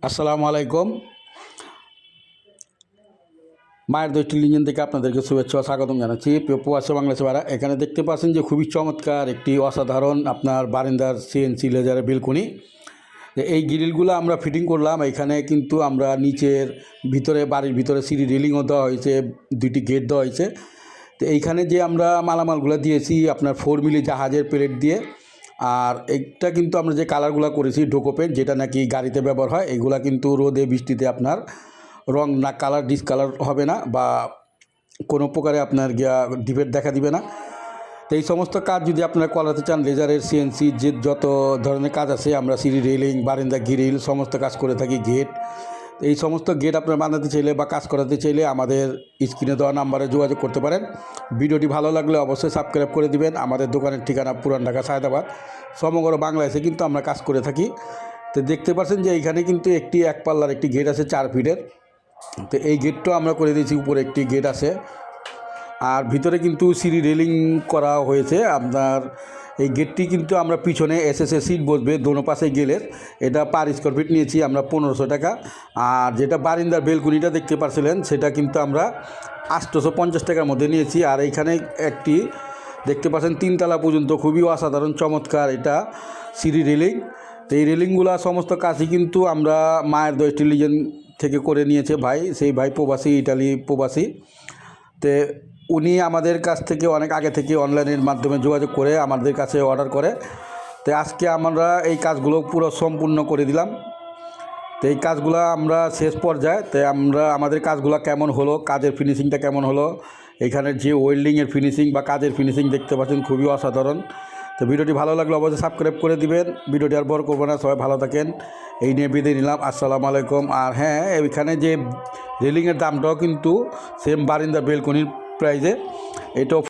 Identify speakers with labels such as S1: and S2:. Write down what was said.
S1: আসসালামু আলাইকুম। মায়ের দই স্টিল ইঞ্জিন থেকে আপনাদেরকে শুভেচ্ছা ও স্বাগতম জানাচ্ছি। প্রিয় প্রবাসী বাংলাদেশি ভাইরা, এখানে দেখতে পাচ্ছেন যে খুবই চমৎকার একটি অসাধারণ আপনার বারিন্দার সিএনসি লেজারের বেলকনি। এই গ্রিলগুলো আমরা ফিটিং করলাম। এখানে কিন্তু আমরা নিচের ভিতরে বাড়ির ভিতরে সিঁড়ি রেলিংও দেওয়া হয়েছে, দুইটি গেট দেওয়া হয়েছে। তো এইখানে যে আমরা মালামালগুলো দিয়েছি আপনার 4 মিলি জাহাজের প্লেট দিয়ে। আর এটা কিন্তু আমরা যে কালারগুলো করেছি ডোকো পেন্ট, যেটা নাকি গাড়িতে ব্যবহার হয়, এগুলা কিন্তু রোদে বৃষ্টিতে আপনার রং না কালার ডিসকালার হবে না বা কোনো প্রকারে আপনার ডিফেক্ট দেখা দিবে না। তো এই সমস্ত কাজ যদি আপনারা করাতে চান, লেজারের সিএনসি যে যত ধরনের কাজ আছে, আমরা সিঁড়ি রেলিং, বারান্দা গ্রিল সমস্ত কাজ করে থাকি। গেট, এই সমস্ত গেট আপনারা বানাতে চাইলে বা কাজ করাতে চাইলে আমাদের স্ক্রিনে দেওয়া নাম্বারে যোগাযোগ করতে পারেন। ভিডিওটি ভালো লাগলে অবশ্যই সাবস্ক্রাইব করে দিবেন। আমাদের দোকানের ঠিকানা পুরান ঢাকা সায়দাবাদ। সমগ্র বাংলাদেশে কিন্তু আমরা কাজ করে থাকি। তো দেখতে পাচ্ছেন যে এইখানে কিন্তু এক পাল্লার একটি গেট আছে 4 ফিটের। তো এই গেটটাও আমরা করে দিয়েছি, উপরে একটি গেট আছে। আর ভিতরে কিন্তু সিঁড়ি রেলিং করা হয়েছে আপনার। এই গেটটি কিন্তু আমরা পিছনে এসএসএ সিট বসবে দোনো পাশে গেলের। এটা পার স্কোয়ার ফিট নিয়েছি আমরা 1500 টাকা। আর যেটা বারিন্দার বেলকুনিটা দেখতে পাচ্ছিলেন, সেটা কিন্তু আমরা 850 টাকার মধ্যে নিয়েছি। আর এইখানে একটি দেখতে পাচ্ছেন 3 তলা পর্যন্ত খুবই অসাধারণ চমৎকার এটা সিঁড়ি রেলিং। তো এই রেলিংগুলো সমস্ত কাজই কিন্তু আমরা মায়ের দই স্টিল ইঞ্জিন থেকে করে নিয়েছে ভাই। সেই ভাই প্রবাসী, ইটালি প্রবাসী। তো উনি আমাদের কাছ থেকে অনেক আগে থেকে অনলাইনের মাধ্যমে যোগাযোগ করে আমাদের কাছে অর্ডার করে। তো আজকে আমরা এই কাজগুলো পুরো সম্পূর্ণ করে দিলাম। তো এই কাজগুলো আমরা শেষ পর্যায়ে। তো আমরা আমাদের কাজগুলো কেমন হলো, কাজের ফিনিশিংটা কেমন হলো, এখানের যে ওয়েল্ডিংয়ের ফিনিশিং বা কাজের ফিনিশিং দেখতে পাচ্ছেন খুবই অসাধারণ। তো ভিডিওটি ভালো লাগলে অবশ্যই সাবস্ক্রাইব করে দিবেন। ভিডিওটি আর বড় করবো না, সবাই ভালো থাকেন, এই নিয়ে বিদায় নিলাম। আসসালামু আলাইকুম। আর হ্যাঁ, এখানে যে রেলিংয়ের দামটাও কিন্তু সেম বারিন্দার বেলকনির প্রাইজে, এটাও